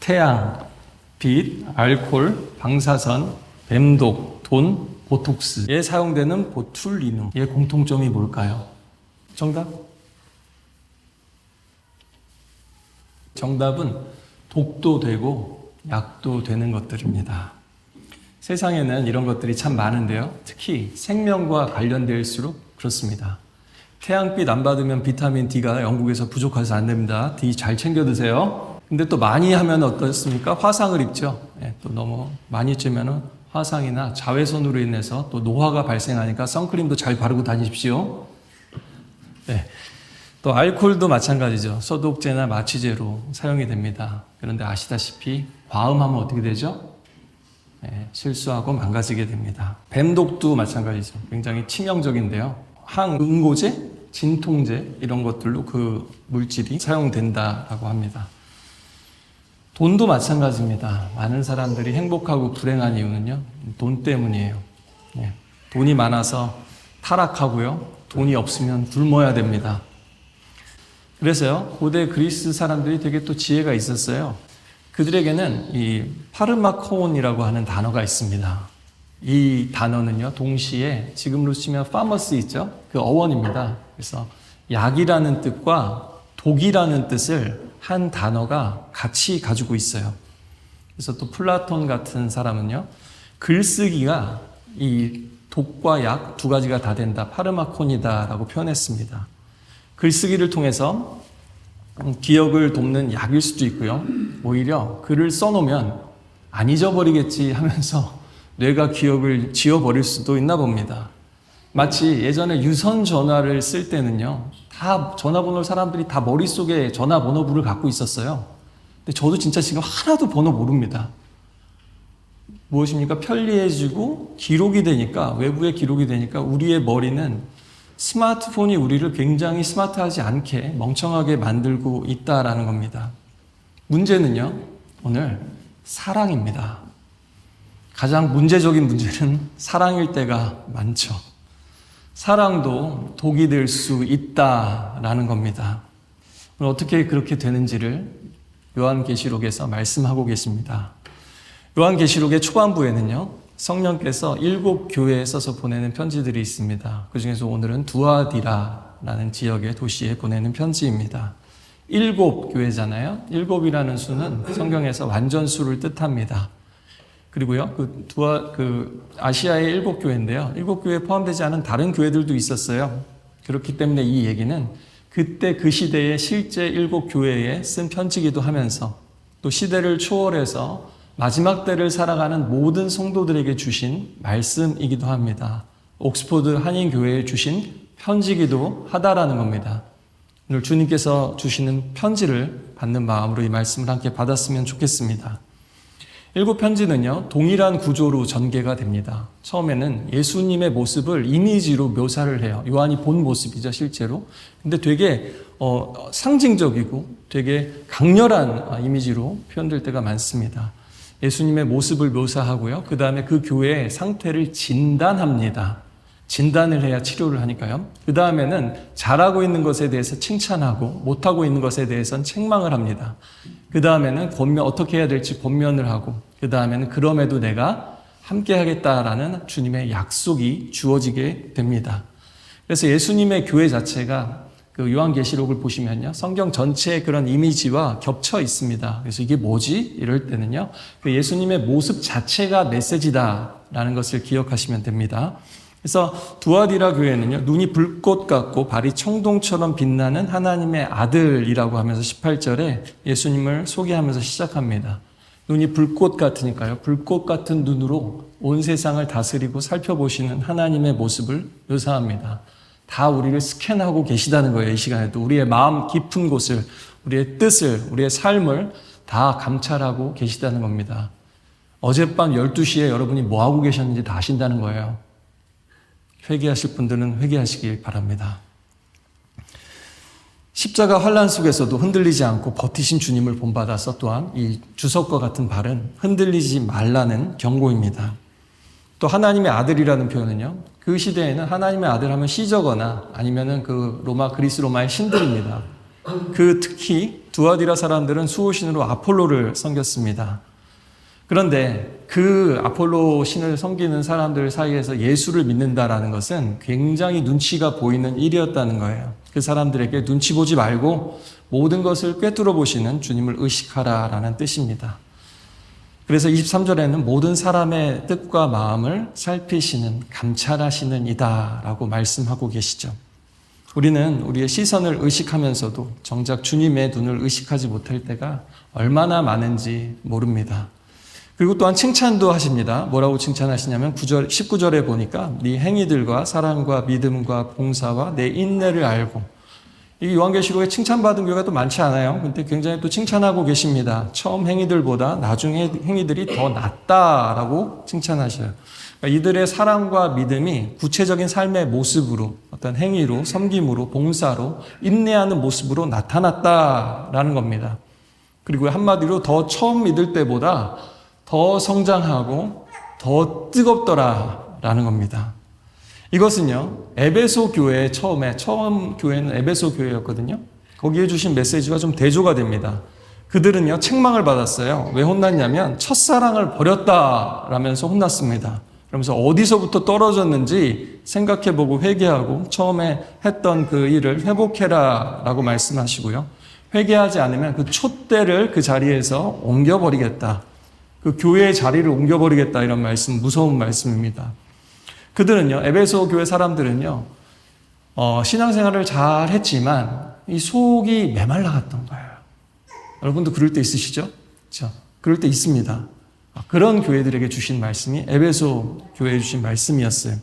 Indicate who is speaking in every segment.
Speaker 1: 태양, 빛, 알코올, 방사선, 뱀독, 돈, 보톡스에 사용되는 보툴리눔의 공통점이 뭘까요? 정답? 정답은 독도 되고 약도 되는 것들입니다. 세상에는 이런 것들이 참 많은데요. 특히 생명과 관련될수록 그렇습니다. 태양빛 안 받으면 비타민 D가 영국에서 부족해서 안 됩니다. D 잘 챙겨 드세요. 근데 또 많이 하면 어떻습니까? 화상을 입죠. 또 너무 많이 쬐면 화상이나 자외선으로 인해서 또 노화가 발생하니까 선크림도 잘 바르고 다니십시오. 네. 또 알코올도 마찬가지죠. 소독제나 마취제로 사용이 됩니다. 그런데 아시다시피 과음하면 어떻게 되죠? 실수하고 망가지게 됩니다. 뱀독도 마찬가지죠. 굉장히 치명적인데요. 항응고제, 진통제 이런 것들로 그 물질이 사용된다라고 합니다. 돈도 마찬가지입니다. 많은 사람들이 행복하고 불행한 이유는요, 돈 때문이에요. 돈이 많아서 타락하고요, 돈이 없으면 굶어야 됩니다. 그래서요, 고대 그리스 사람들이 되게 또 지혜가 있었어요. 그들에게는 이 파르마코온이라고 하는 단어가 있습니다. 이 단어는요, 동시에 지금으로 치면 파머스 있죠? 그 어원입니다. 그래서 약이라는 뜻과 독이라는 뜻을 한 단어가 같이 가지고 있어요. 그래서 또 플라톤 같은 사람은요, 글쓰기가 이 독과 약 두 가지가 다 된다, 파르마콘이다라고 표현했습니다. 글쓰기를 통해서 기억을 돕는 약일 수도 있고요. 오히려 글을 써놓으면 안 잊어버리겠지 하면서 뇌가 기억을 지워버릴 수도 있나 봅니다. 마치 예전에 유선 전화를 쓸 때는요, 다 전화번호 사람들이 다 머릿속에 전화번호부를 갖고 있었어요. 근데 저도 진짜 지금 하나도 번호 모릅니다. 무엇입니까? 편리해지고 기록이 되니까, 외부에 기록이 되니까 우리의 머리는 스마트폰이 우리를 굉장히 스마트하지 않게 멍청하게 만들고 있다라는 겁니다. 문제는요, 오늘 사랑입니다. 가장 문제적인 문제는 사랑일 때가 많죠. 사랑도 독이 될 수 있다라는 겁니다. 오늘 어떻게 그렇게 되는지를 요한계시록에서 말씀하고 계십니다. 요한계시록의 초반부에는요, 성령께서 7 교회에 써서 보내는 편지들이 있습니다. 그 중에서 오늘은 두아디라라는 지역의 도시에 보내는 편지입니다. 7 교회잖아요. 7이라는 수는 성경에서 완전수를 뜻합니다. 그리고요, 아시아의 7 교회인데요. 7 교회에 포함되지 않은 다른 교회들도 있었어요. 그렇기 때문에 이 얘기는 그때 그 시대의 실제 7 교회에 쓴 편지기도 하면서 또 시대를 초월해서 마지막 때를 살아가는 모든 성도들에게 주신 말씀이기도 합니다. 옥스포드 한인교회에 주신 편지기도 하다라는 겁니다. 오늘 주님께서 주시는 편지를 받는 마음으로 이 말씀을 함께 받았으면 좋겠습니다. 7 편지는요, 동일한 구조로 전개가 됩니다. 처음에는 예수님의 모습을 이미지로 묘사를 해요. 요한이 본 모습이죠, 실제로. 근데 되게 상징적이고 되게 강렬한 이미지로 표현될 때가 많습니다. 예수님의 모습을 묘사하고요. 그 다음에 그 교회의 상태를 진단합니다. 진단을 해야 치료를 하니까요. 그 다음에는 잘하고 있는 것에 대해서 칭찬하고 못하고 있는 것에 대해서는 책망을 합니다. 그 다음에는 어떻게 해야 될지 권면을 하고, 그 다음에는 그럼에도 내가 함께 하겠다라는 주님의 약속이 주어지게 됩니다. 그래서 예수님의 교회 자체가 그 요한계시록을 보시면요, 성경 전체의 그런 이미지와 겹쳐 있습니다. 그래서 이게 뭐지? 이럴 때는요, 그 예수님의 모습 자체가 메시지다라는 것을 기억하시면 됩니다. 그래서 두아디라 교회는요, 눈이 불꽃 같고 발이 청동처럼 빛나는 하나님의 아들이라고 하면서 18절에 예수님을 소개하면서 시작합니다. 눈이 불꽃 같으니까요, 불꽃 같은 눈으로 온 세상을 다스리고 살펴보시는 하나님의 모습을 묘사합니다. 다 우리를 스캔하고 계시다는 거예요. 이 시간에도 우리의 마음 깊은 곳을, 우리의 뜻을, 우리의 삶을 다 감찰하고 계시다는 겁니다. 어젯밤 12시에 여러분이 뭐하고 계셨는지 다 아신다는 거예요. 회개하실 분들은 회개하시길 바랍니다. 십자가 환난 속에서도 흔들리지 않고 버티신 주님을 본받아서 또한 이 주석과 같은 발은 흔들리지 말라는 경고입니다. 또 하나님의 아들이라는 표현은요, 그 시대에는 하나님의 아들 하면 시저거나 아니면은 그리스 로마의 신들입니다. 특히 두아디라 사람들은 수호신으로 아폴로를 섬겼습니다. 그런데 그 아폴로 신을 섬기는 사람들 사이에서 예수를 믿는다라는 것은 굉장히 눈치가 보이는 일이었다는 거예요. 그 사람들에게 눈치 보지 말고 모든 것을 꿰뚫어 보시는 주님을 의식하라라는 뜻입니다. 그래서 23절에는 모든 사람의 뜻과 마음을 살피시는, 감찰하시는 이다라고 말씀하고 계시죠. 우리는 우리의 시선을 의식하면서도 정작 주님의 눈을 의식하지 못할 때가 얼마나 많은지 모릅니다. 그리고 또한 칭찬도 하십니다. 뭐라고 칭찬하시냐면 19절에 보니까 네 행위들과 사랑과 믿음과 봉사와 내 인내를 알고, 이 요한계시록에 칭찬받은 교회가 또 많지 않아요. 근데 굉장히 또 칭찬하고 계십니다. 처음 행위들보다 나중 행위들이 더 낫다라고 칭찬하셔요. 그러니까 이들의 사랑과 믿음이 구체적인 삶의 모습으로, 어떤 행위로, 섬김으로, 봉사로, 인내하는 모습으로 나타났다라는 겁니다. 그리고 한마디로 더 처음 믿을 때보다 더 성장하고 더 뜨겁더라라는 겁니다. 이것은요, 에베소 교회 처음 교회는 에베소 교회였거든요. 거기에 주신 메시지와 좀 대조가 됩니다. 그들은요, 책망을 받았어요. 왜 혼났냐면 첫사랑을 버렸다라면서 혼났습니다. 그러면서 어디서부터 떨어졌는지 생각해보고 회개하고 처음에 했던 그 일을 회복해라라고 말씀하시고요. 회개하지 않으면 그 촛대를 그 자리에서 옮겨버리겠다. 그 교회의 자리를 옮겨버리겠다, 이런 말씀, 무서운 말씀입니다. 그들은요, 에베소 교회 사람들은요, 신앙생활을 잘 했지만 이 속이 메말라갔던 거예요. 여러분도 그럴 때 있으시죠? 그렇죠? 그럴 때 있습니다. 그런 교회들에게 주신 말씀이 에베소 교회에 주신 말씀이었어요.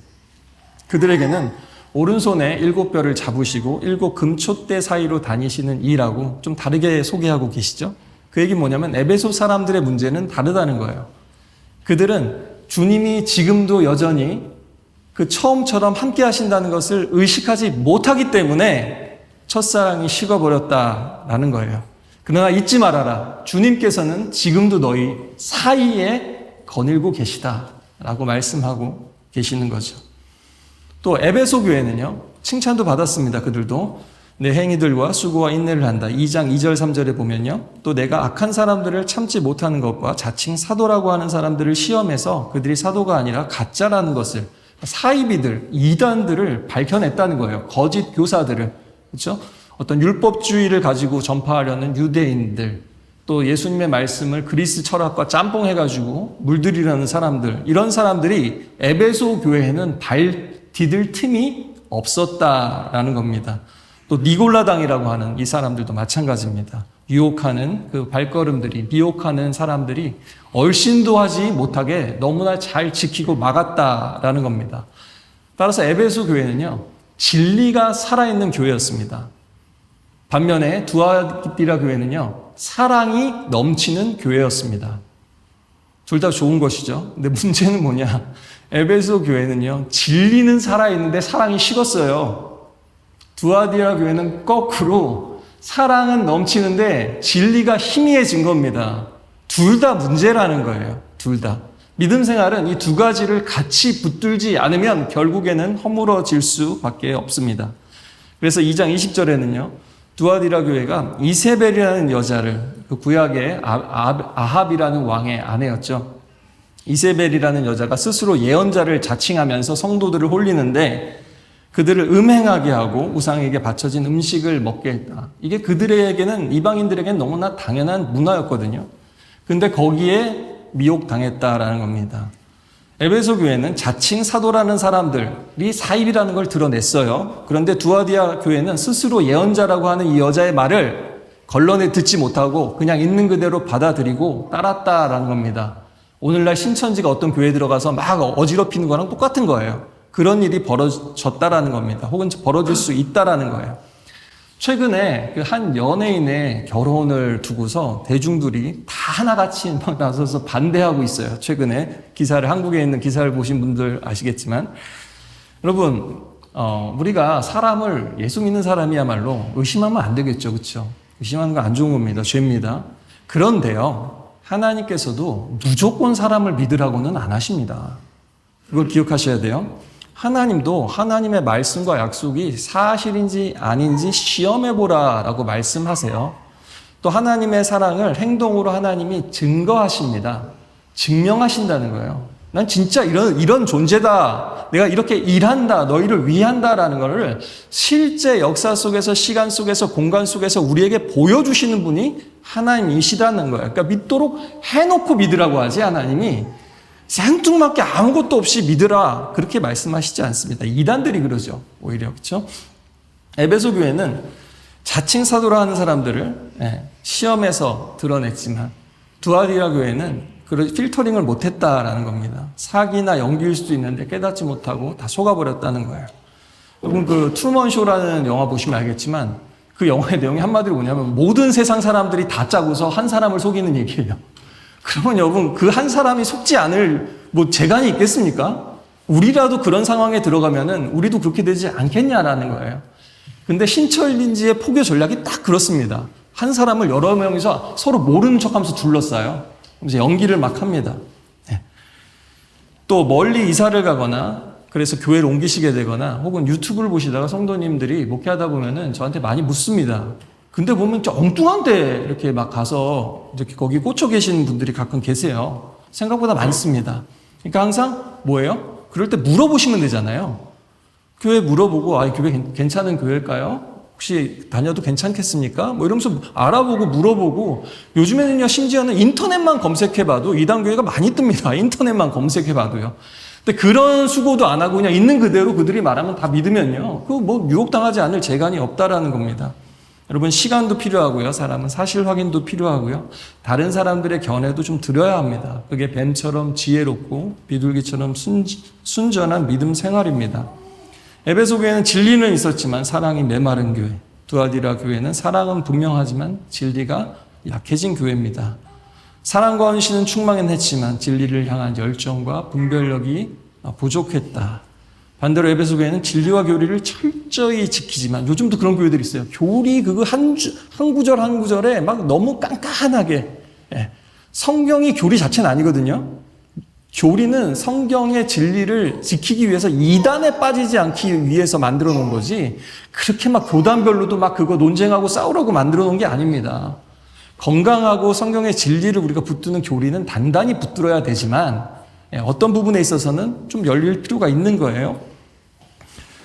Speaker 1: 그들에게는 오른손에 7뼈를 잡으시고 7 금촛대 사이로 다니시는 이라고 좀 다르게 소개하고 계시죠? 그 얘기는 뭐냐면 에베소 사람들의 문제는 다르다는 거예요. 그들은 주님이 지금도 여전히 그 처음처럼 함께 하신다는 것을 의식하지 못하기 때문에 첫사랑이 식어버렸다라는 거예요. 그러나 잊지 말아라. 주님께서는 지금도 너희 사이에 거닐고 계시다라고 말씀하고 계시는 거죠. 또 에베소 교회는요, 칭찬도 받았습니다. 그들도 내 행위들과 수고와 인내를 한다. 2장 2절 3절에 보면요, 또 내가 악한 사람들을 참지 못하는 것과 자칭 사도라고 하는 사람들을 시험해서 그들이 사도가 아니라 가짜라는 것을, 사이비들, 이단들을 밝혀냈다는 거예요. 거짓 교사들을. 그렇죠? 어떤 율법주의를 가지고 전파하려는 유대인들, 또 예수님의 말씀을 그리스 철학과 짬뽕해가지고 물들이려는 사람들, 이런 사람들이 에베소 교회에는 발 디딜 틈이 없었다라는 겁니다. 또 니골라당이라고 하는 이 사람들도 마찬가지입니다. 유혹하는 그 발걸음들이, 미혹하는 사람들이 얼씬도 하지 못하게 너무나 잘 지키고 막았다라는 겁니다. 따라서 에베소 교회는요, 진리가 살아있는 교회였습니다. 반면에 두아디라 교회는요, 사랑이 넘치는 교회였습니다. 둘 다 좋은 것이죠. 근데 문제는 뭐냐? 에베소 교회는요, 진리는 살아있는데 사랑이 식었어요. 두아디라 교회는 거꾸로 사랑은 넘치는데 진리가 희미해진 겁니다. 둘 다 문제라는 거예요. 둘 다. 믿음 생활은 이 두 가지를 같이 붙들지 않으면 결국에는 허물어질 수밖에 없습니다. 그래서 2장 20절에는요, 두아디라 교회가 이세벨이라는 여자를, 그 구약의 아합이라는 왕의 아내였죠. 이세벨이라는 여자가 스스로 예언자를 자칭하면서 성도들을 홀리는데 그들을 음행하게 하고 우상에게 바쳐진 음식을 먹게 했다. 이게 그들에게는, 이방인들에게는 너무나 당연한 문화였거든요. 근데 거기에 미혹당했다라는 겁니다. 에베소 교회는 자칭 사도라는 사람들이 사입이라는 걸 드러냈어요. 그런데 두아디아 교회는 스스로 예언자라고 하는 이 여자의 말을 걸러내 듣지 못하고 그냥 있는 그대로 받아들이고 따랐다라는 겁니다. 오늘날 신천지가 어떤 교회에 들어가서 막 어지럽히는 거랑 똑같은 거예요. 그런 일이 벌어졌다라는 겁니다. 혹은 벌어질 수 있다라는 거예요. 최근에 그 한 연예인의 결혼을 두고서 대중들이 다 하나같이 막 나서서 반대하고 있어요. 최근에 기사를, 한국에 있는 기사를 보신 분들 아시겠지만, 여러분, 우리가 사람을, 예수 믿는 사람이야말로 의심하면 안 되겠죠. 그렇죠? 의심하는 거 안 좋은 겁니다. 죄입니다. 그런데요, 하나님께서도 무조건 사람을 믿으라고는 안 하십니다. 그걸 기억하셔야 돼요. 하나님도 하나님의 말씀과 약속이 사실인지 아닌지 시험해보라 라고 말씀하세요. 또 하나님의 사랑을 행동으로 하나님이 증거하십니다. 증명하신다는 거예요. 난 진짜 이런 존재다. 내가 이렇게 일한다. 너희를 위한다라는 것을 실제 역사 속에서, 시간 속에서, 공간 속에서 우리에게 보여주시는 분이 하나님이시다는 거예요. 그러니까 믿도록 해놓고 믿으라고 하지, 하나님이. 생뚱맞게 아무것도 없이 믿으라. 그렇게 말씀하시지 않습니다. 이단들이 그러죠. 오히려. 그렇죠? 에베소 교회는 자칭 사도라 하는 사람들을 시험에서 드러냈지만 두아디라 교회는 그런 필터링을 못했다라는 겁니다. 사기나 연기일 수도 있는데 깨닫지 못하고 다 속아버렸다는 거예요. 여러분 그 트루먼 쇼라는 영화 보시면 알겠지만 그 영화의 내용이 한마디로 뭐냐면 모든 세상 사람들이 다 짜고서 한 사람을 속이는 얘기예요. 그러면 여러분 그 한 사람이 속지 않을 재간이 있겠습니까? 우리라도 그런 상황에 들어가면은 우리도 그렇게 되지 않겠냐라는 거예요. 근데 신철린지의 포교 전략이 딱 그렇습니다. 한 사람을 여러 명이서 서로 모르는 척하면서 둘러싸요. 이제 연기를 막 합니다. 또 멀리 이사를 가거나 그래서 교회를 옮기시게 되거나 혹은 유튜브를 보시다가 성도님들이 목회하다 보면은 저한테 많이 묻습니다. 근데 보면 좀 엉뚱한 데 이렇게 막 가서 이렇게 거기 꽂혀 계시는 분들이 가끔 계세요. 생각보다 많습니다. 그러니까 항상 뭐예요? 그럴 때 물어보시면 되잖아요. 교회 물어보고 이 교회 괜찮은 교회일까요? 혹시 다녀도 괜찮겠습니까? 이러면서 알아보고 물어보고 요즘에는요 심지어는 인터넷만 검색해봐도 이단교회가 많이 뜹니다. 인터넷만 검색해봐도요. 근데 그런 수고도 안 하고 그냥 있는 그대로 그들이 말하면 다 믿으면요. 유혹당하지 않을 재간이 없다라는 겁니다. 여러분 시간도 필요하고요. 사람은 사실 확인도 필요하고요. 다른 사람들의 견해도 좀 들어야 합니다. 그게 뱀처럼 지혜롭고 비둘기처럼 순전한 믿음 생활입니다. 에베소 교회는 진리는 있었지만 사랑이 메마른 교회. 두아디라 교회는 사랑은 분명하지만 진리가 약해진 교회입니다. 사랑과 헌신은 충만은 했지만 진리를 향한 열정과 분별력이 부족했다. 반대로 에베소 교회는 진리와 교리를 철저히 지키지만 요즘도 그런 교회들이 있어요. 교리 그거 한 구절 한 구절에 막 너무 깐깐하게. 성경이 교리 자체는 아니거든요. 교리는 성경의 진리를 지키기 위해서 이단에 빠지지 않기 위해서 만들어 놓은 거지 그렇게 막 교단별로도 막 그거 논쟁하고 싸우라고 만들어 놓은 게 아닙니다. 건강하고 성경의 진리를 우리가 붙드는 교리는 단단히 붙들어야 되지만 어떤 부분에 있어서는 좀 열릴 필요가 있는 거예요.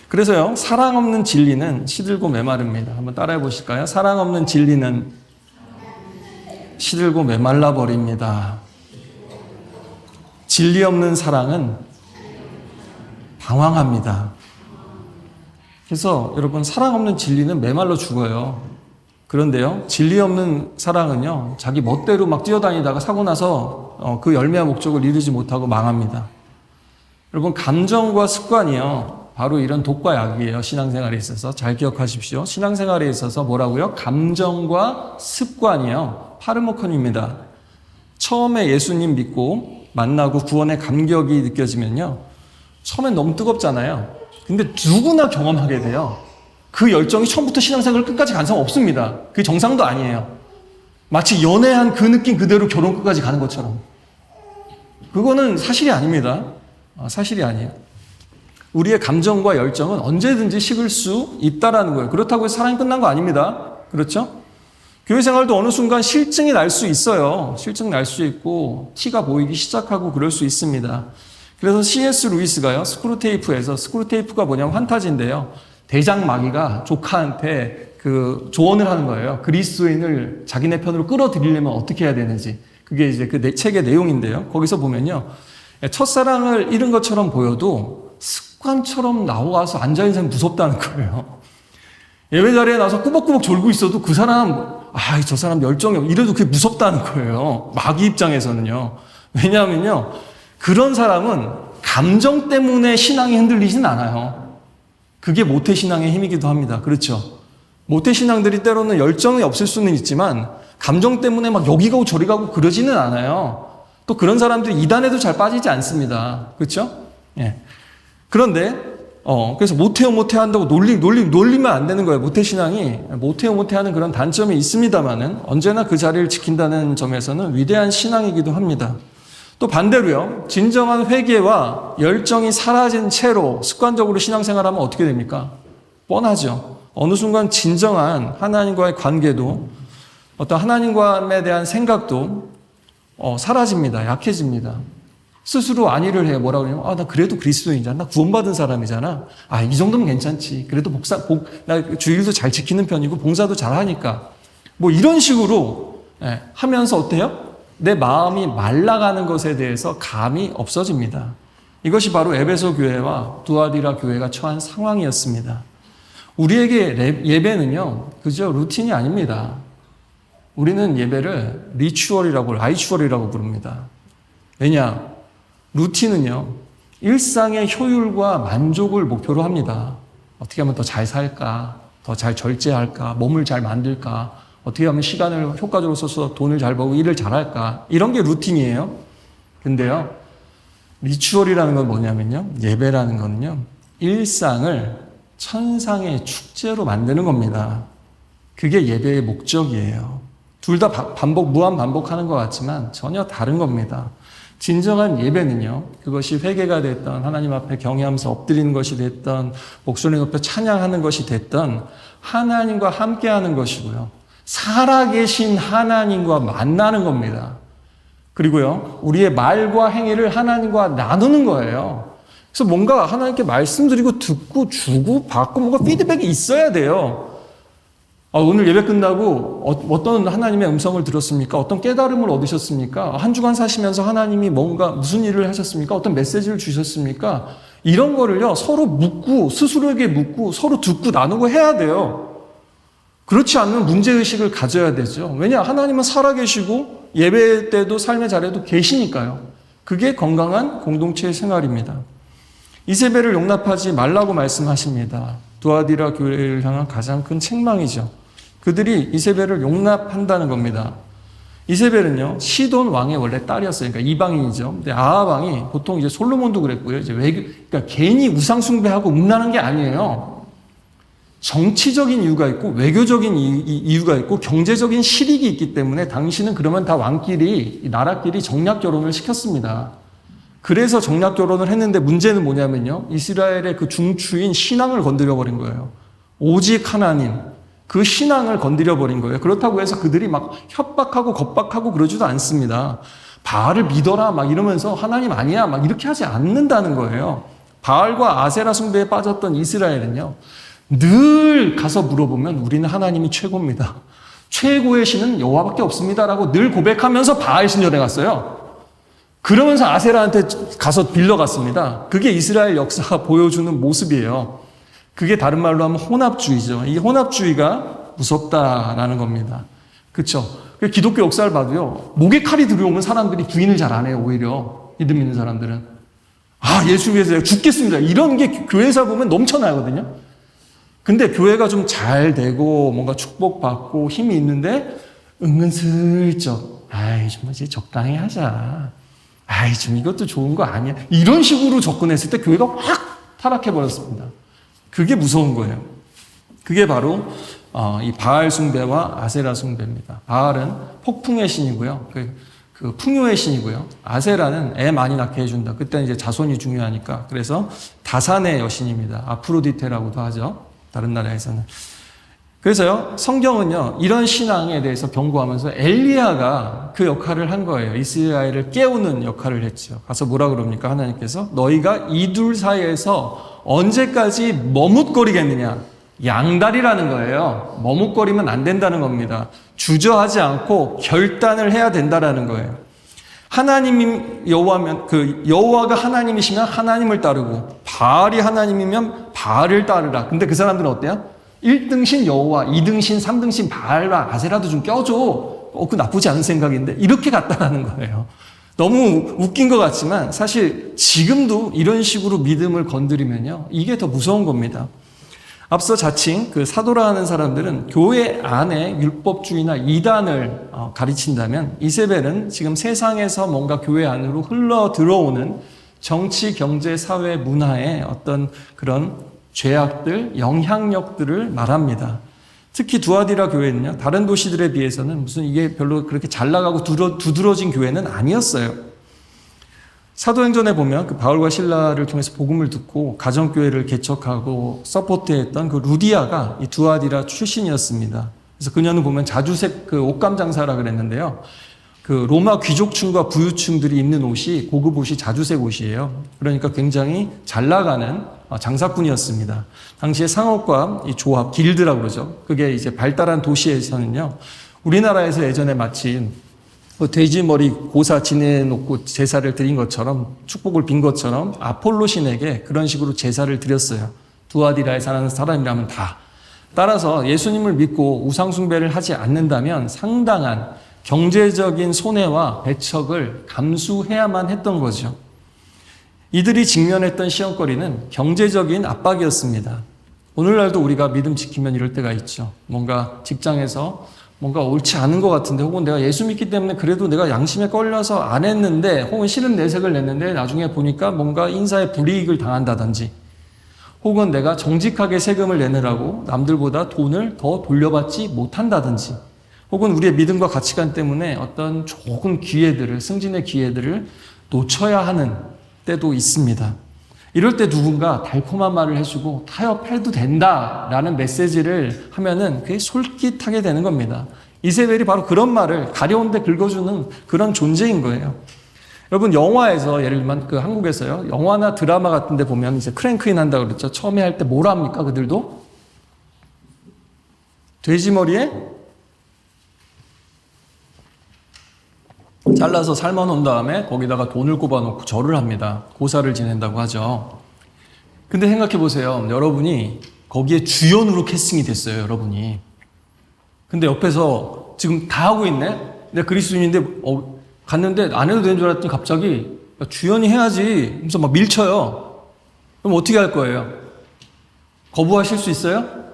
Speaker 1: 그래서요, 사랑 없는 진리는 시들고 메마릅니다. 한번 따라해 보실까요? 사랑 없는 진리는 시들고 메말라 버립니다. 진리 없는 사랑은 방황합니다. 그래서 여러분 사랑 없는 진리는 메말라 죽어요. 그런데요, 진리 없는 사랑은요, 자기 멋대로 막 뛰어다니다가 사고 나서 그 열매와 목적을 이루지 못하고 망합니다. 여러분 감정과 습관이요, 바로 이런 독과 약이에요. 신앙생활에 있어서 잘 기억하십시오. 신앙생활에 있어서 뭐라고요? 감정과 습관이요, 파르모컨입니다. 처음에 예수님 믿고 만나고 구원의 감격이 느껴지면요, 처음엔 너무 뜨겁잖아요. 근데 누구나 경험하게 돼요. 그 열정이 처음부터 신앙생활 끝까지 간 사람 없습니다. 그게 정상도 아니에요. 마치 연애한 그 느낌 그대로 결혼 끝까지 가는 것처럼. 그거는 사실이 아닙니다. 사실이 아니에요. 우리의 감정과 열정은 언제든지 식을 수 있다라는 거예요. 그렇다고 해서 사랑이 끝난 거 아닙니다. 그렇죠? 교회 생활도 어느 순간 실증이 날 수 있어요. 실증 날 수 있고 티가 보이기 시작하고 그럴 수 있습니다. 그래서 C.S. 루이스가요, 스크루테이프에서, 스크루테이프가 뭐냐면 환타지인데요, 대장 마귀가 조카한테 그 조언을 하는 거예요. 그리스도인을 자기네 편으로 끌어들이려면 어떻게 해야 되는지. 그게 이제 그 책의 내용인데요. 거기서 보면요, 첫사랑을 잃은 것처럼 보여도 습관처럼 나와서 앉아있는 사람이 무섭다는 거예요. 예배 자리에 나서 꾸벅꾸벅 졸고 있어도 그 사람, 저 사람 열정이 없, 이래도 그게 무섭다는 거예요. 마귀 입장에서는요. 왜냐하면요, 그런 사람은 감정 때문에 신앙이 흔들리진 않아요. 그게 모태신앙의 힘이기도 합니다. 그렇죠? 모태신앙들이 때로는 열정이 없을 수는 있지만 감정 때문에 막 여기 가고 저리 가고 그러지는 않아요. 또 그런 사람들이 이단에도 잘 빠지지 않습니다. 그렇죠? 예. 그런데 그래서 모태 한다고 놀리면 안 되는 거예요. 모태신앙이 모태하는 그런 단점이 있습니다만은 언제나 그 자리를 지킨다는 점에서는 위대한 신앙이기도 합니다. 또 반대로요, 진정한 회개와 열정이 사라진 채로 습관적으로 신앙생활하면 어떻게 됩니까? 뻔하죠. 어느 순간 진정한 하나님과의 관계도 어떤 하나님과에 대한 생각도 사라집니다. 약해집니다. 스스로 안위를 해요. 뭐라고 그러냐면, 나 그래도 그리스도인이잖아. 나 구원받은 사람이잖아. 이 정도면 괜찮지. 그래도 나 주일도 잘 지키는 편이고, 봉사도 잘 하니까. 뭐 이런 식으로 하면서 어때요? 내 마음이 말라가는 것에 대해서 감이 없어집니다. 이것이 바로 에베소 교회와 두아디라 교회가 처한 상황이었습니다. 우리에게 예배는요, 그저 루틴이 아닙니다. 우리는 예배를 라이추얼이라고 부릅니다. 왜냐? 루틴은요, 일상의 효율과 만족을 목표로 합니다. 어떻게 하면 더 잘 살까? 더 잘 절제할까? 몸을 잘 만들까? 어떻게 하면 시간을 효과적으로 써서 돈을 잘 벌고 일을 잘 할까? 이런 게 루틴이에요. 근데요, 리추얼이라는 건 뭐냐면요, 예배라는 거는요, 일상을 천상의 축제로 만드는 겁니다. 그게 예배의 목적이에요. 둘 다 무한 반복하는 것 같지만 전혀 다른 겁니다. 진정한 예배는요, 그것이 회개가 됐던, 하나님 앞에 경외하면서 엎드리는 것이 됐던, 목소리 높여 찬양하는 것이 됐던, 하나님과 함께하는 것이고요. 살아계신 하나님과 만나는 겁니다. 그리고요, 우리의 말과 행위를 하나님과 나누는 거예요. 그래서 뭔가 하나님께 말씀드리고 듣고 주고 받고 뭔가 피드백이 있어야 돼요. 오늘 예배 끝나고 어떤 하나님의 음성을 들었습니까? 어떤 깨달음을 얻으셨습니까? 한 주간 사시면서 하나님이 무슨 일을 하셨습니까? 어떤 메시지를 주셨습니까? 이런 거를요, 서로 묻고, 스스로에게 묻고, 서로 듣고 나누고 해야 돼요. 그렇지 않으면 문제의식을 가져야 되죠. 왜냐? 하나님은 살아계시고, 예배 때도 삶의 자리에도 계시니까요. 그게 건강한 공동체의 생활입니다. 이세벨을 용납하지 말라고 말씀하십니다. 두아디라 교회를 향한 가장 큰 책망이죠. 그들이 이세벨을 용납한다는 겁니다. 이세벨은요, 시돈 왕의 원래 딸이었어요. 그러니까 이방인이죠. 근데 아합 왕이 보통 이제 솔로몬도 그랬고요. 그러니까 괜히 우상숭배하고 음란한 게 아니에요. 정치적인 이유가 있고, 외교적인 이유가 있고, 경제적인 실익이 있기 때문에 당시는 그러면 다 나라끼리 정략 결혼을 시켰습니다. 그래서 정략 결혼을 했는데 문제는 뭐냐면요, 이스라엘의 그 중추인 신앙을 건드려버린 거예요. 오직 하나님, 그 신앙을 건드려버린 거예요. 그렇다고 해서 그들이 막 협박하고 겁박하고 그러지도 않습니다. 바알을 믿어라 막 이러면서 하나님 아니야 막 이렇게 하지 않는다는 거예요. 바알과 아세라 숭배에 빠졌던 이스라엘은요, 늘 가서 물어보면 우리는 하나님이 최고입니다. 최고의 신은 여호와밖에 없습니다라고 늘 고백하면서 바알 신전에 갔어요. 그러면서 아세라한테 가서 빌려갔습니다. 그게 이스라엘 역사가 보여주는 모습이에요. 그게 다른 말로 하면 혼합주의죠. 이 혼합주의가 무섭다라는 겁니다. 그렇죠? 기독교 역사를 봐도요, 목에 칼이 들어오면 사람들이 부인을 잘 안 해요. 오히려 믿음 있는 사람들은 예수 위해서 내가 죽겠습니다. 이런 게 교회에서 보면 넘쳐나거든요. 근데 교회가 좀 잘 되고 뭔가 축복받고 힘이 있는데 은근슬쩍 좀 이제 적당히 하자. 좀 이것도 좋은 거 아니야. 이런 식으로 접근했을 때 교회가 확 타락해버렸습니다. 그게 무서운 거예요. 그게 바로 이 바알 숭배와 아세라 숭배입니다. 바알은 폭풍의 신이고요. 그 풍요의 신이고요. 아세라는 애 많이 낳게 해준다. 그때는 이제 자손이 중요하니까. 그래서 다산의 여신입니다. 아프로디테라고도 하죠. 다른 나라에서는. 그래서요, 성경은요, 이런 신앙에 대해서 경고하면서 엘리야가 그 역할을 한 거예요. 이스라엘을 깨우는 역할을 했죠. 가서 뭐라 그럽니까? 하나님께서 너희가 이 둘 사이에서 언제까지 머뭇거리겠느냐? 양다리라는 거예요. 머뭇거리면 안 된다는 겁니다. 주저하지 않고 결단을 해야 된다라는 거예요. 하나님이 여호와면 여호와가 하나님이시면 하나님을 따르고 바알이 하나님이면 바알을 따르라. 근데 그 사람들은 어때요? 1등신 여호와, 2등신, 3등신 바알과 아세라도 좀 껴줘. 그 나쁘지 않은 생각인데 이렇게 갔다라는 거예요. 너무 웃긴 것 같지만 사실 지금도 이런 식으로 믿음을 건드리면요, 이게 더 무서운 겁니다. 앞서 자칭 사도라 하는 사람들은 교회 안에 율법주의나 이단을 가르친다면, 이세벨은 지금 세상에서 뭔가 교회 안으로 흘러 들어오는 정치, 경제, 사회, 문화의 어떤 그런 죄악들, 영향력들을 말합니다. 특히 두아디라 교회는요, 다른 도시들에 비해서는 이게 별로 그렇게 잘 나가고 두드러진 교회는 아니었어요. 사도행전에 보면 바울과 실라를 통해서 복음을 듣고 가정교회를 개척하고 서포트했던 루디아가 이 두아디라 출신이었습니다. 그래서 그녀는 보면 자주색 그 옷감 장사라 그랬는데요. 그 로마 귀족층과 부유층들이 입는 옷이 고급 옷이 자주색 옷이에요. 그러니까 굉장히 잘 나가는 장사꾼이었습니다. 당시에 상업과 이 조합, 길드라고 그러죠. 그게 이제 발달한 도시에서는요. 우리나라에서 예전에 마치 돼지 머리 고사 지내놓고 제사를 드린 것처럼 축복을 빈 것처럼 아폴로 신에게 그런 식으로 제사를 드렸어요. 두아디라에 사는 사람이라면 다. 따라서 예수님을 믿고 우상숭배를 하지 않는다면 상당한 경제적인 손해와 배척을 감수해야만 했던 거죠. 이들이 직면했던 시험거리는 경제적인 압박이었습니다. 오늘날도 우리가 믿음 지키면 이럴 때가 있죠. 뭔가 직장에서 뭔가 옳지 않은 것 같은데, 혹은 내가 예수 믿기 때문에 그래도 내가 양심에 걸려서 안 했는데, 혹은 싫은 내색을 냈는데 나중에 보니까 뭔가 인사에 불이익을 당한다든지, 혹은 내가 정직하게 세금을 내느라고 남들보다 돈을 더 돌려받지 못한다든지, 혹은 우리의 믿음과 가치관 때문에 어떤 좋은 기회들을, 승진의 기회들을 놓쳐야 하는 때도 있습니다. 이럴 때 누군가 달콤한 말을 해주고 타협해도 된다라는 메시지를 하면은 그게 솔깃하게 되는 겁니다. 이세벨이 바로 그런 말을 가려운데 긁어주는 그런 존재인 거예요. 여러분, 영화에서 예를 들면 그 한국에서요, 영화나 드라마 같은 데 보면 이제 크랭크인 한다고 그랬죠. 처음에 할 때 뭘 합니까? 그들도? 돼지머리에 잘라서 삶아 놓은 다음에 거기다가 돈을 꼽아 놓고 절을 합니다. 고사를 지낸다고 하죠. 근데 생각해 보세요. 여러분이 거기에 주연으로 캐스팅이 됐어요. 여러분이. 근데 옆에서 지금 다 하고 있네? 내가 그리스도인인데 갔는데 안 해도 되는 줄 알았더니 갑자기 주연이 해야지 하면서 막 밀쳐요. 그럼 어떻게 할 거예요? 거부하실 수 있어요?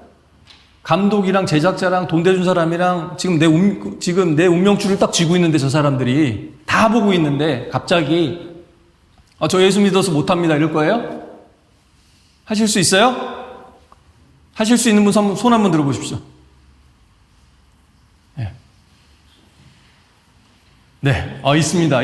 Speaker 1: 감독이랑 제작자랑 돈 대준 사람이랑 지금 내 운명줄을 딱 쥐고 있는데 저 사람들이 다 보고 있는데 갑자기 저 예수 믿어서 못합니다 이럴 거예요? 하실 수 있어요? 하실 수 있는 분 손 한번 들어보십시오. 네. 네, 있습니다.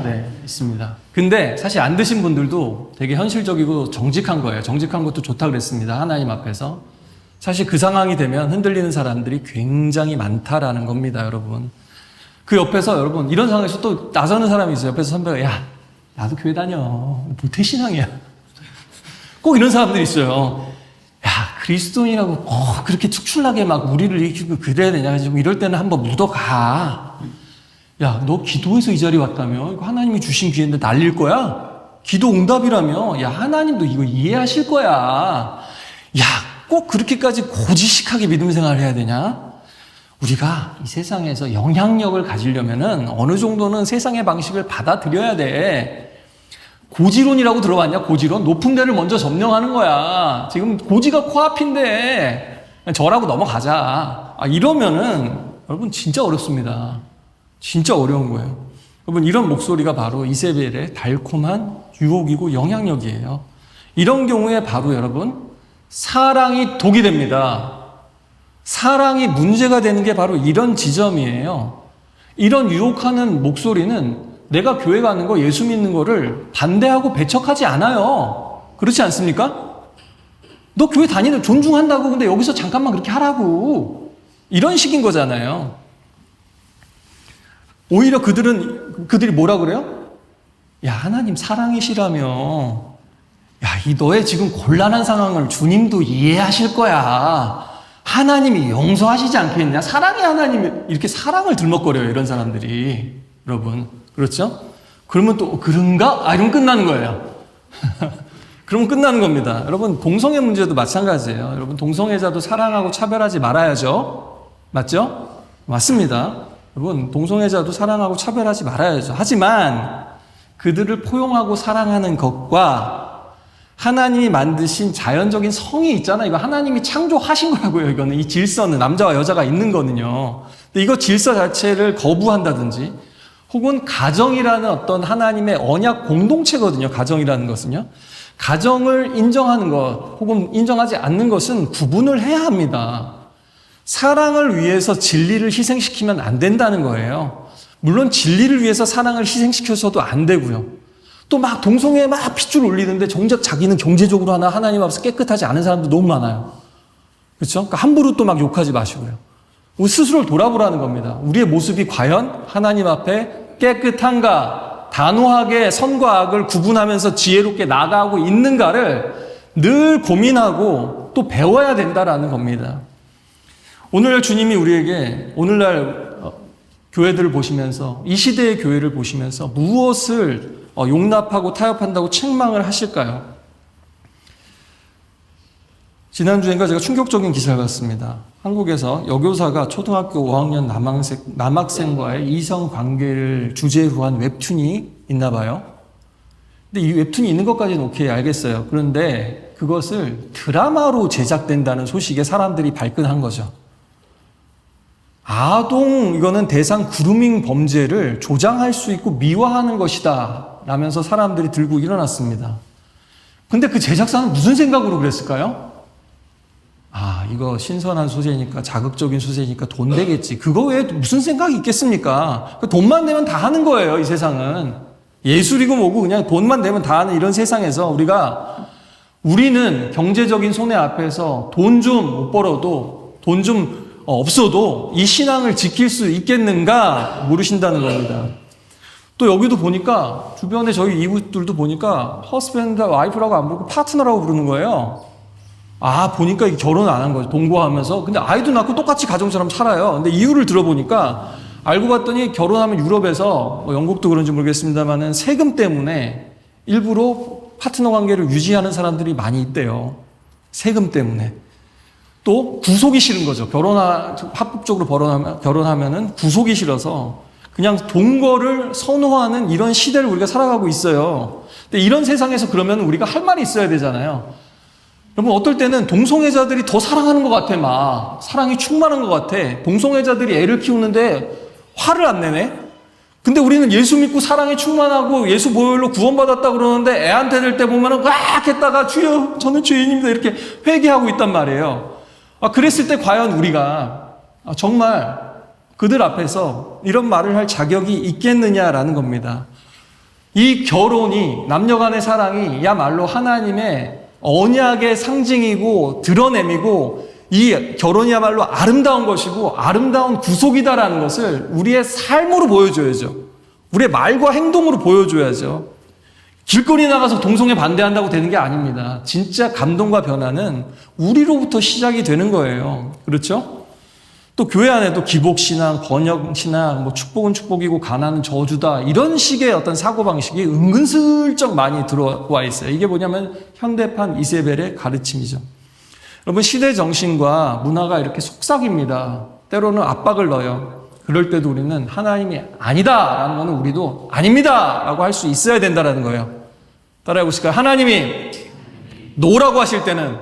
Speaker 1: 네, 있습니다. 근데 사실 안 드신 분들도 되게 현실적이고 정직한 거예요. 정직한 것도 좋다 그랬습니다. 하나님 앞에서. 사실 그 상황이 되면 흔들리는 사람들이 굉장히 많다라는 겁니다, 여러분. 그 옆에서 여러분 이런 상황에서 또 나서는 사람이 있어요. 옆에서 선배가 야, 나도 교회 다녀. 모태신앙이야. 꼭 이런 사람들이 있어요. 야, 그리스도인이라고 그렇게 축출나게 막 우리를 일으키고 그래야 되냐. 좀 이럴 때는 한번 묻어가. 야, 너 기도해서 이 자리에 왔다며? 이거 하나님이 주신 기회인데 날릴 거야? 기도 응답이라며? 야, 하나님도 이거 이해하실 거야. 야, 꼭 그렇게까지 고지식하게 믿음 생활을 해야 되냐? 우리가 이 세상에서 영향력을 가지려면은 어느 정도는 세상의 방식을 받아들여야 돼. 고지론이라고 들어봤냐? 고지론? 높은 데를 먼저 점령하는 거야. 지금 고지가 코앞인데 저라고 넘어가자. 이러면은 여러분 진짜 어렵습니다. 진짜 어려운 거예요. 여러분 이런 목소리가 바로 이세벨의 달콤한 유혹이고 영향력이에요. 이런 경우에 바로 여러분 사랑이 독이 됩니다. 사랑이 문제가 되는 게 바로 이런 지점이에요. 이런 유혹하는 목소리는 내가 교회 가는 거, 예수 믿는 거를 반대하고 배척하지 않아요. 그렇지 않습니까? 너 교회 다니는 존중한다고, 근데 여기서 잠깐만 그렇게 하라고. 이런 식인 거잖아요. 오히려 그들이 뭐라 그래요? 야, 하나님 사랑이시라며. 야, 이 너의 지금 곤란한 상황을 주님도 이해하실 거야. 하나님이 용서하시지 않겠냐? 사랑의 하나님이 이렇게 사랑을 들먹거려요. 이런 사람들이. 여러분. 그렇죠? 그러면 또 그런가? 이러면 끝나는 거예요. 그러면 끝나는 겁니다. 여러분 동성애 문제도 마찬가지예요. 여러분 동성애자도 사랑하고 차별하지 말아야죠. 맞죠? 맞습니다. 여러분 동성애자도 사랑하고 차별하지 말아야죠. 하지만 그들을 포용하고 사랑하는 것과 하나님이 만드신 자연적인 성이 있잖아요. 이거 하나님이 창조하신 거라고요. 이거는 이 질서는 남자와 여자가 있는 거는요. 근데 이거 질서 자체를 거부한다든지 혹은 가정이라는 어떤 하나님의 언약 공동체거든요. 가정이라는 것은요. 가정을 인정하는 것 혹은 인정하지 않는 것은 구분을 해야 합니다. 사랑을 위해서 진리를 희생시키면 안 된다는 거예요. 물론 진리를 위해서 사랑을 희생시켜서도 안 되고요. 또 막 동성애에 막 핏줄 올리는데 정작 자기는 경제적으로 하나님 앞에서 깨끗하지 않은 사람도 너무 많아요. 그렇죠? 그러니까 함부로 또 막 욕하지 마시고요. 우리 스스로를 돌아보라는 겁니다. 우리의 모습이 과연 하나님 앞에 깨끗한가, 단호하게 선과 악을 구분하면서 지혜롭게 나아가고 있는가를 늘 고민하고 또 배워야 된다라는 겁니다. 오늘날 주님이 우리에게 오늘날 교회들을 보시면서 이 시대의 교회를 보시면서 무엇을 용납하고 타협한다고 책망을 하실까요? 지난주인가 제가 충격적인 기사를 봤습니다. 한국에서 여교사가 초등학교 5학년 남학생과의 이성관계를 주제로 한 웹툰이 있나 봐요. 근데 이 웹툰이 있는 것까지는 오케이, 알겠어요. 그런데 그것을 드라마로 제작된다는 소식에 사람들이 발끈한 거죠. 아동, 이거는 대상 그루밍 범죄를 조장할 수 있고 미화하는 것이다 라면서 사람들이 들고 일어났습니다. 근데 그 제작사는 무슨 생각으로 그랬을까요? 이거 신선한 소재니까, 자극적인 소재니까 돈 되겠지. 그거 외에 무슨 생각이 있겠습니까? 돈만 내면 다 하는 거예요, 이 세상은. 예술이고 뭐고 그냥 돈만 내면 다 하는 이런 세상에서 우리는 경제적인 손해 앞에서 돈 좀 못 벌어도, 돈 좀 없어도 이 신앙을 지킬 수 있겠는가 모르신다는 겁니다. 또 여기도 보니까 주변에 저희 이웃들도 보니까 허스밴드, 와이프라고 안 부르고 파트너라고 부르는 거예요. 보니까 결혼 안 한 거죠. 동거하면서. 근데 아이도 낳고 똑같이 가정처럼 살아요. 근데 이유를 들어보니까 알고 봤더니 결혼하면 유럽에서, 영국도 그런지 모르겠습니다만은 세금 때문에 일부러 파트너 관계를 유지하는 사람들이 많이 있대요. 세금 때문에. 또 구속이 싫은 거죠. 합법적으로 결혼하면은 구속이 싫어서 그냥 동거를 선호하는 이런 시대를 우리가 살아가고 있어요. 근데 이런 세상에서 그러면 우리가 할 말이 있어야 되잖아요. 여러분, 어떨 때는 동성애자들이 더 사랑하는 것 같아, 사랑이 충만한 것 같아. 동성애자들이 애를 키우는데 화를 안 내네? 근데 우리는 예수 믿고 사랑이 충만하고 예수 보혈로 구원받았다 그러는데 애한테 될 때 보면은 으악 했다가 주여, 저는 죄인입니다. 이렇게 회개하고 있단 말이에요. 그랬을 때 과연 우리가 정말 그들 앞에서 이런 말을 할 자격이 있겠느냐라는 겁니다. 이 결혼이, 남녀 간의 사랑이야말로 하나님의 언약의 상징이고 드러냄이고 이 결혼이야말로 아름다운 것이고 아름다운 구속이다라는 것을 우리의 삶으로 보여줘야죠. 우리의 말과 행동으로 보여줘야죠. 길거리 나가서 동성애 반대한다고 되는 게 아닙니다. 진짜 감동과 변화는 우리로부터 시작이 되는 거예요. 그렇죠? 또 교회 안에도 기복신앙, 번역신앙, 축복은 축복이고 가난은 저주다, 이런 식의 어떤 사고방식이 은근슬쩍 많이 들어와 있어요. 이게 뭐냐면 현대판 이세벨의 가르침이죠. 여러분, 시대 정신과 문화가 이렇게 속삭입니다. 때로는 압박을 넣어요. 그럴 때도 우리는 하나님이 아니다 라는 거는 우리도 아닙니다 라고 할 수 있어야 된다는 거예요. 따라해 보실까요? 하나님이 노라고 하실 때는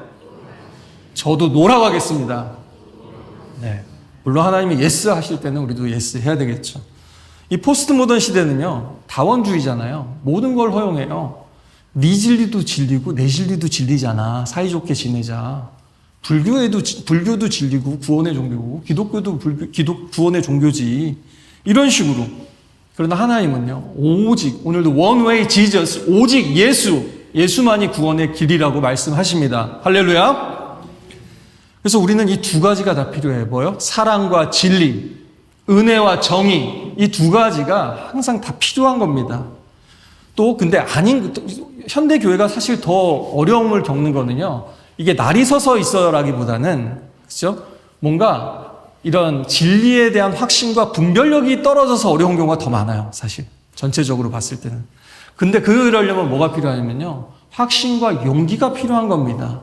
Speaker 1: 저도 노라고 하겠습니다. 네. 물론 하나님이 예스 하실 때는 우리도 예스 해야 되겠죠. 이 포스트 모던 시대는요, 다원주의잖아요. 모든 걸 허용해요. 네 진리도 진리고 내 진리도 진리잖아. 사이좋게 지내자. 불교도 진리고 구원의 종교고 기독교도 구원의 종교지. 이런 식으로. 그러나 하나님은요, 오직 오늘도 one way Jesus, 오직 예수만이 구원의 길이라고 말씀하십니다. 할렐루야. 그래서 우리는 이 두 가지가 다 필요해요. 뭐요? 사랑과 진리, 은혜와 정의, 이 두 가지가 항상 다 필요한 겁니다. 또 근데 현대 교회가 사실 더 어려움을 겪는 거는요, 이게 날이 서서 있어라기보다는, 그렇죠? 뭔가 이런 진리에 대한 확신과 분별력이 떨어져서 어려운 경우가 더 많아요, 사실. 전체적으로 봤을 때는. 근데 그러려면 뭐가 필요하냐면요, 확신과 용기가 필요한 겁니다.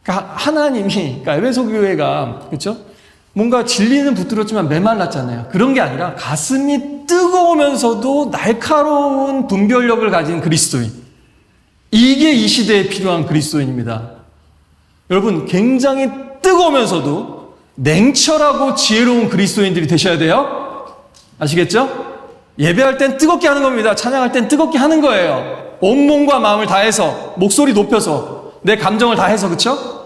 Speaker 1: 그러니까 그러니까 에베소 교회가, 그렇죠? 뭔가 진리는 붙들었지만 메말랐잖아요. 그런 게 아니라 가슴이 뜨거우면서도 날카로운 분별력을 가진 그리스도인. 이게 이 시대에 필요한 그리스도인입니다. 여러분, 굉장히 뜨거우면서도 냉철하고 지혜로운 그리스도인들이 되셔야 돼요. 아시겠죠? 예배할 땐 뜨겁게 하는 겁니다. 찬양할 땐 뜨겁게 하는 거예요. 온몸과 마음을 다해서, 목소리 높여서, 내 감정을 다해서, 그쵸?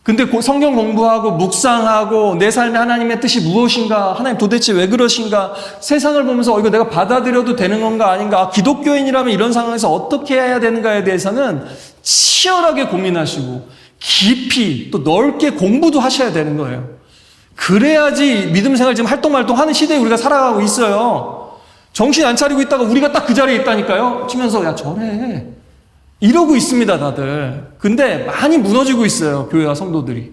Speaker 1: 근데 성경 공부하고 묵상하고 내 삶에 하나님의 뜻이 무엇인가, 하나님 도대체 왜 그러신가, 세상을 보면서 이거 내가 받아들여도 되는 건가 아닌가, 기독교인이라면 이런 상황에서 어떻게 해야 되는가에 대해서는 치열하게 고민하시고 깊이 또 넓게 공부도 하셔야 되는 거예요. 그래야지 믿음 생활 지금 활동말동 하는 시대에 우리가 살아가고 있어요. 정신 안 차리고 있다가 우리가 딱 그 자리에 있다니까요. 치면서 야 저래. 이러고 있습니다 다들. 근데 많이 무너지고 있어요. 교회와 성도들이.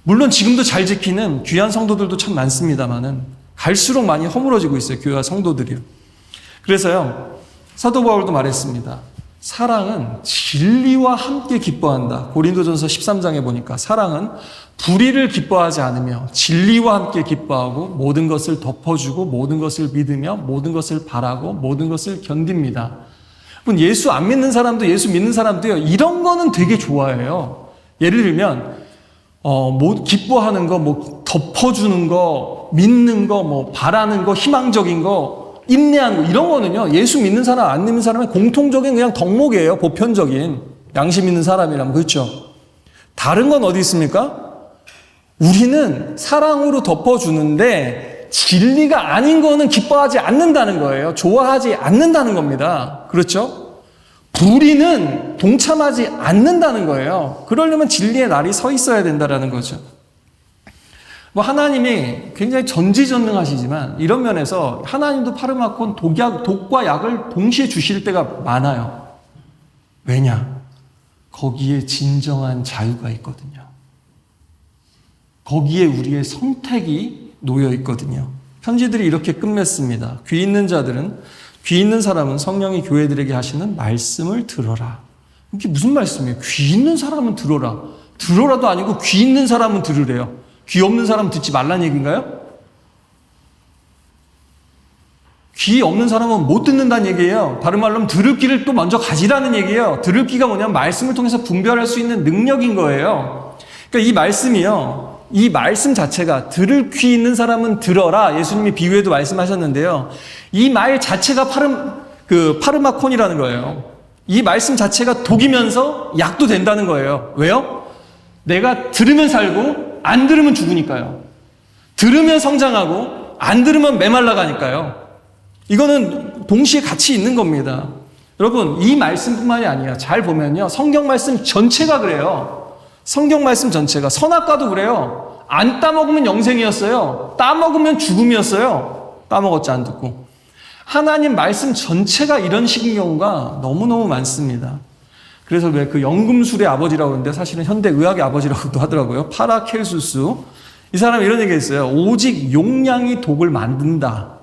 Speaker 1: 물론 지금도 잘 지키는 귀한 성도들도 참 많습니다만은 갈수록 많이 허물어지고 있어요. 교회와 성도들이요. 그래서요. 사도 바울도 말했습니다. 사랑은 진리와 함께 기뻐한다. 고린도전서 13장에 보니까 사랑은 불의를 기뻐하지 않으며 진리와 함께 기뻐하고 모든 것을 덮어주고 모든 것을 믿으며 모든 것을 바라고 모든 것을 견딥니다. 예수 안 믿는 사람도 예수 믿는 사람도요. 이런 거는 되게 좋아해요. 예를 들면 뭐 기뻐하는 거, 뭐 덮어주는 거, 믿는 거, 뭐 바라는 거, 희망적인 거, 인내하는 거 이런 거는요. 예수 믿는 사람 안 믿는 사람의 공통적인 그냥 덕목이에요. 보편적인 양심 있는 사람이라면 그렇죠. 다른 건 어디 있습니까? 우리는 사랑으로 덮어주는데 진리가 아닌 거는 기뻐하지 않는다는 거예요. 좋아하지 않는다는 겁니다. 그렇죠? 불의는 동참하지 않는다는 거예요. 그러려면 진리의 날이 서 있어야 된다는 거죠. 하나님이 굉장히 전지전능하시지만 이런 면에서 하나님도 파르마콘 독과 약을 동시에 주실 때가 많아요. 왜냐? 거기에 진정한 자유가 있거든요. 거기에 우리의 선택이 놓여 있거든요. 편지들이 이렇게 끝맺습니다. 귀 있는 자들은, 귀 있는 사람은 성령이 교회들에게 하시는 말씀을 들어라. 이게 무슨 말씀이에요? 귀 있는 사람은 들어라. 들어라도 아니고 귀 있는 사람은 들으래요. 귀 없는 사람은 듣지 말란 얘기인가요? 귀 없는 사람은 못 듣는다는 얘기예요. 다른 말로 하면 들을 귀를 또 먼저 가지라는 얘기예요. 들을 귀가 뭐냐면 말씀을 통해서 분별할 수 있는 능력인 거예요. 그러니까 이 말씀이요. 이 말씀 자체가 들을 귀 있는 사람은 들어라. 예수님이 비유에도 말씀하셨는데요. 이 말 자체가 파르마콘이라는 거예요. 이 말씀 자체가 독이면서 약도 된다는 거예요. 왜요? 내가 들으면 살고 안 들으면 죽으니까요. 들으면 성장하고 안 들으면 메말라가니까요. 이거는 동시에 같이 있는 겁니다. 여러분, 이 말씀뿐만이 아니라 잘 보면요. 성경 말씀 전체가 그래요. 성경 말씀 전체가. 선악과도 그래요. 안 따먹으면 영생이었어요. 따먹으면 죽음이었어요. 따먹었지 안 듣고. 하나님 말씀 전체가 이런 식인 경우가 너무너무 많습니다. 그래서 왜 그 연금술의 아버지라고 하는데 사실은 현대의학의 아버지라고도 하더라고요. 파라켈수스. 이 사람이 이런 얘기 했어요. 오직 용량이 독을 만든다.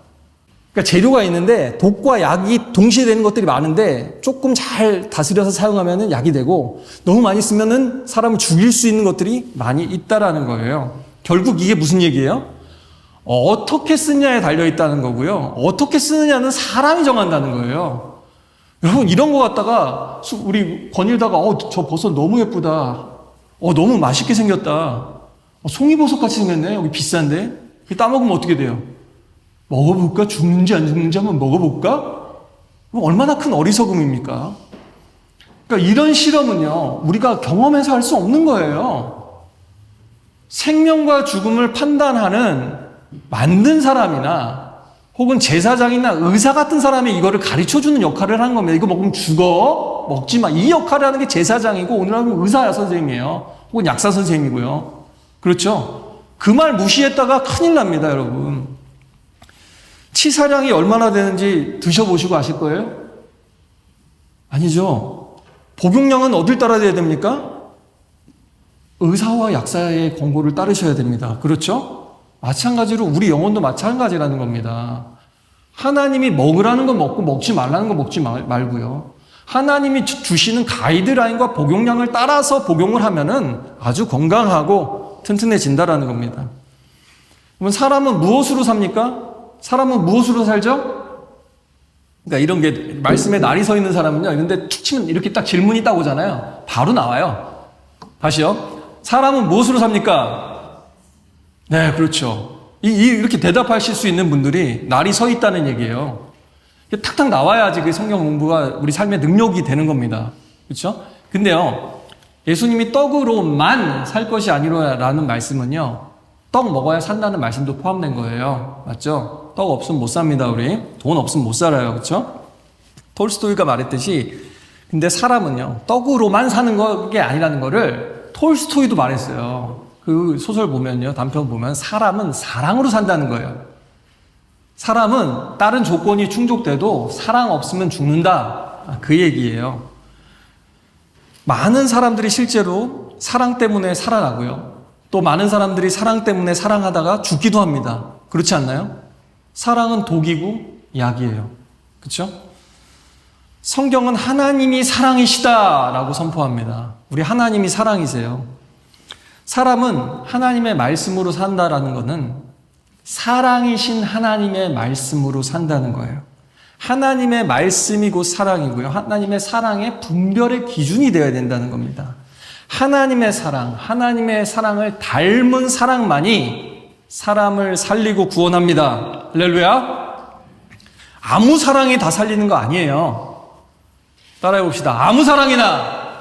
Speaker 1: 그러니까 재료가 있는데 독과 약이 동시에 되는 것들이 많은데 조금 잘 다스려서 사용하면 약이 되고 너무 많이 쓰면은 사람을 죽일 수 있는 것들이 많이 있다라는 거예요. 결국 이게 무슨 얘기예요? 어떻게 쓰냐에 달려있다는 거고요. 어떻게 쓰느냐는 사람이 정한다는 거예요. 여러분 이런 거 갖다가 우리 권일다가 저 버섯 너무 예쁘다. 너무 맛있게 생겼다. 송이버섯 같이 생겼네. 여기 비싼데. 따먹으면 어떻게 돼요? 먹어볼까? 죽는지 안 죽는지 한번 먹어볼까? 얼마나 큰 어리석음입니까? 그러니까 이런 실험은요. 우리가 경험해서 할 수 없는 거예요. 생명과 죽음을 판단하는 만든 사람이나 혹은 제사장이나 의사 같은 사람이 이거를 가르쳐주는 역할을 하는 겁니다. 이거 먹으면 죽어. 먹지 마. 이 역할을 하는 게 제사장이고 오늘은 의사 선생님이에요. 혹은 약사 선생님이고요. 그렇죠? 그 말 무시했다가 큰일 납니다, 여러분. 치사량이 얼마나 되는지 드셔보시고 아실 거예요? 아니죠. 복용량은 어딜 따라야 됩니까? 의사와 약사의 권고를 따르셔야 됩니다. 그렇죠? 마찬가지로 우리 영혼도 마찬가지라는 겁니다. 하나님이 먹으라는 거 먹고 먹지 말라는 거 먹지 말고요. 하나님이 주시는 가이드라인과 복용량을 따라서 복용을 하면은 아주 건강하고 튼튼해진다라는 겁니다. 그러면 사람은 무엇으로 삽니까? 사람은 무엇으로 살죠? 그러니까 이런 게 말씀에 날이 서 있는 사람은요. 근데 툭 치면 이렇게 딱 질문이 딱 오잖아요. 바로 나와요. 다시요. 사람은 무엇으로 삽니까? 네, 그렇죠. 이렇게 대답하실 수 있는 분들이 날이 서 있다는 얘기예요. 탁탁 나와야지 그 성경 공부가 우리 삶의 능력이 되는 겁니다. 그렇죠? 근데요. 예수님이 떡으로만 살 것이 아니라는 말씀은요. 떡 먹어야 산다는 말씀도 포함된 거예요. 맞죠? 떡 없으면 못 삽니다, 우리. 돈 없으면 못 살아요. 그렇죠? 톨스토이가 말했듯이 근데 사람은요. 떡으로만 사는 게 아니라는 거를 톨스토이도 말했어요. 그 소설 보면요, 단편 보면 사람은 사랑으로 산다는 거예요. 사람은 다른 조건이 충족돼도 사랑 없으면 죽는다. 그 얘기예요. 많은 사람들이 실제로 사랑 때문에 살아나고요. 또 많은 사람들이 사랑 때문에 사랑하다가 죽기도 합니다. 그렇지 않나요? 사랑은 독이고 약이에요. 그렇죠? 성경은 하나님이 사랑이시다라고 선포합니다. 우리 하나님이 사랑이세요. 사람은 하나님의 말씀으로 산다라는 것은 사랑이신 하나님의 말씀으로 산다는 거예요. 하나님의 말씀이 곧 사랑이고요. 하나님의 사랑의 분별의 기준이 되어야 된다는 겁니다. 하나님의 사랑을 닮은 사랑만이 사람을 살리고 구원합니다. 할렐루야. 아무 사랑이 다 살리는 거 아니에요. 따라해 봅시다. 아무 사랑이나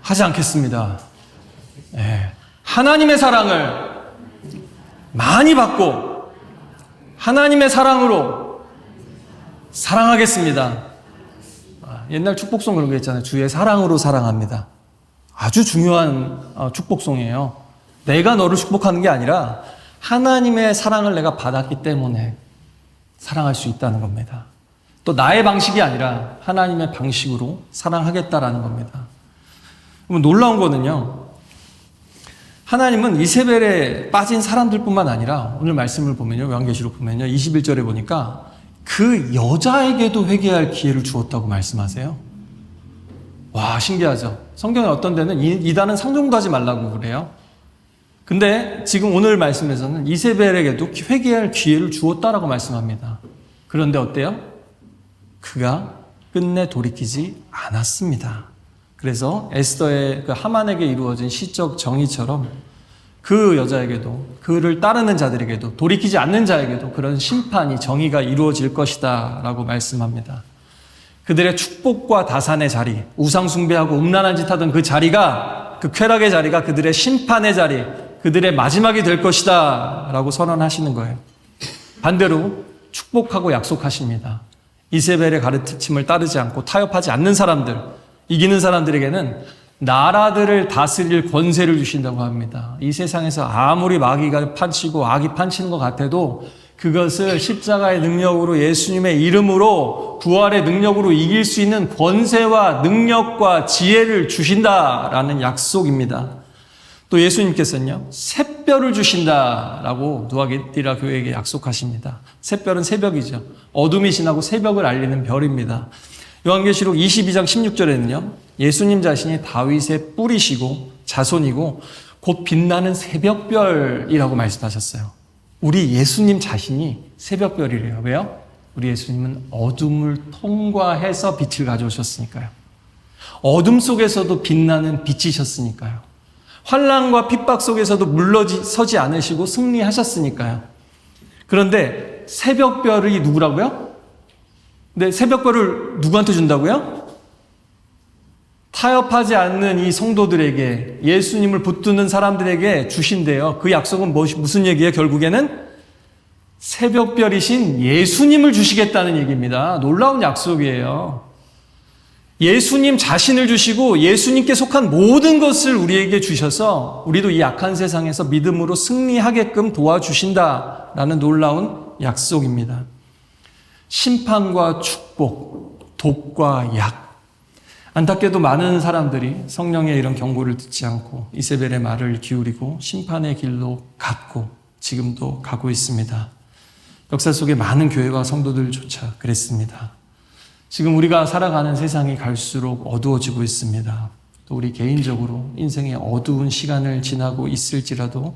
Speaker 1: 하지 않겠습니다. 네. 하나님의 사랑을 많이 받고 하나님의 사랑으로 사랑하겠습니다. 옛날 축복송 그런 게 있잖아요. 주의 사랑으로 사랑합니다. 아주 중요한 축복송이에요. 내가 너를 축복하는 게 아니라 하나님의 사랑을 내가 받았기 때문에 사랑할 수 있다는 겁니다. 또 나의 방식이 아니라 하나님의 방식으로 사랑하겠다라는 겁니다. 그럼 놀라운 거는요. 하나님은 이세벨에 빠진 사람들뿐만 아니라 오늘 말씀을 보면요. 요한계시록 보면요. 21절에 보니까 그 여자에게도 회개할 기회를 주었다고 말씀하세요. 와, 신기하죠? 성경에 어떤 데는 이단은 상종도 하지 말라고 그래요. 근데 지금 오늘 말씀에서는 이세벨에게도 회개할 기회를 주었다라고 말씀합니다. 그런데 어때요? 그가 끝내 돌이키지 않았습니다. 그래서 에스더의 그 하만에게 이루어진 시적 정의처럼 그 여자에게도 그를 따르는 자들에게도 돌이키지 않는 자에게도 그런 심판이 정의가 이루어질 것이다 라고 말씀합니다. 그들의 축복과 다산의 자리, 우상 숭배하고 음란한 짓 하던 그 자리가, 그 쾌락의 자리가 그들의 심판의 자리, 그들의 마지막이 될 것이다 라고 선언하시는 거예요. 반대로 축복하고 약속하십니다. 이세벨의 가르침을 따르지 않고 타협하지 않는 사람들, 이기는 사람들에게는 나라들을 다스릴 권세를 주신다고 합니다. 이 세상에서 아무리 마귀가 판치고 악이 판치는 것 같아도 그것을 십자가의 능력으로 예수님의 이름으로 부활의 능력으로 이길 수 있는 권세와 능력과 지혜를 주신다라는 약속입니다. 또 예수님께서는요, 샛별을 주신다라고 누아디라 교회에게 약속하십니다. 샛별은 새벽이죠. 어둠이 지나고 새벽을 알리는 별입니다. 요한계시록 22장 16절에는요. 예수님 자신이 다윗의 뿌리시고 자손이고 곧 빛나는 새벽별이라고 말씀하셨어요. 우리 예수님 자신이 새벽별이래요. 왜요? 우리 예수님은 어둠을 통과해서 빛을 가져오셨으니까요. 어둠 속에서도 빛나는 빛이셨으니까요. 환난과 핍박 속에서도 물러서지 않으시고 승리하셨으니까요. 그런데 새벽별이 누구라고요? 근데 새벽별을 누구한테 준다고요? 타협하지 않는 이 성도들에게, 예수님을 붙드는 사람들에게 주신대요. 그 약속은 무슨 얘기예요? 결국에는 새벽별이신 예수님을 주시겠다는 얘기입니다. 놀라운 약속이에요. 예수님 자신을 주시고 예수님께 속한 모든 것을 우리에게 주셔서 우리도 이 약한 세상에서 믿음으로 승리하게끔 도와주신다라는 놀라운 약속입니다. 심판과 축복, 독과 약. 안타깝게도 많은 사람들이 성령의 이런 경고를 듣지 않고 이세벨의 말을 기울이고 심판의 길로 갔고 지금도 가고 있습니다. 역사 속에 많은 교회와 성도들조차 그랬습니다. 지금 우리가 살아가는 세상이 갈수록 어두워지고 있습니다. 또 우리 개인적으로 인생의 어두운 시간을 지나고 있을지라도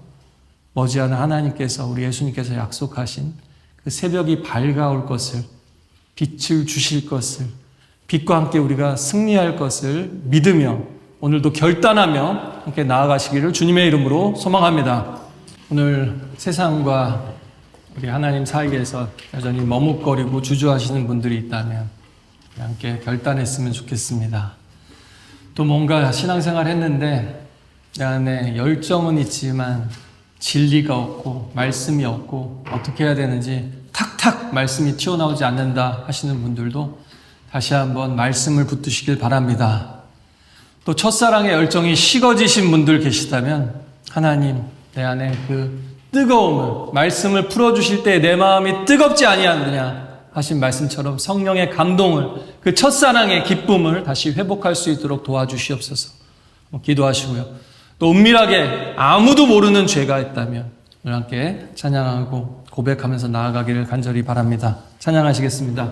Speaker 1: 머지않아 하나님께서, 우리 예수님께서 약속하신 그 새벽이 밝아올 것을, 빛을 주실 것을, 빛과 함께 우리가 승리할 것을 믿으며 오늘도 결단하며 함께 나아가시기를 주님의 이름으로 소망합니다. 오늘 세상과 우리 하나님 사이에서 여전히 머뭇거리고 주저하시는 분들이 있다면 함께 결단했으면 좋겠습니다. 또 뭔가 신앙생활 했는데 내 안에 열정은 있지만 진리가 없고 말씀이 없고 어떻게 해야 되는지 탁탁 말씀이 튀어나오지 않는다 하시는 분들도 다시 한번 말씀을 붙드시길 바랍니다. 또 첫사랑의 열정이 식어지신 분들 계시다면 하나님, 내 안에 그 뜨거움을, 말씀을 풀어주실 때 내 마음이 뜨겁지 아니하느냐 하신 말씀처럼 성령의 감동을, 그 첫사랑의 기쁨을 다시 회복할 수 있도록 도와주시옵소서. 기도하시고요. 또 은밀하게 아무도 모르는 죄가 있다면 우리 함께 찬양하고 고백하면서 나아가기를 간절히 바랍니다. 찬양하시겠습니다.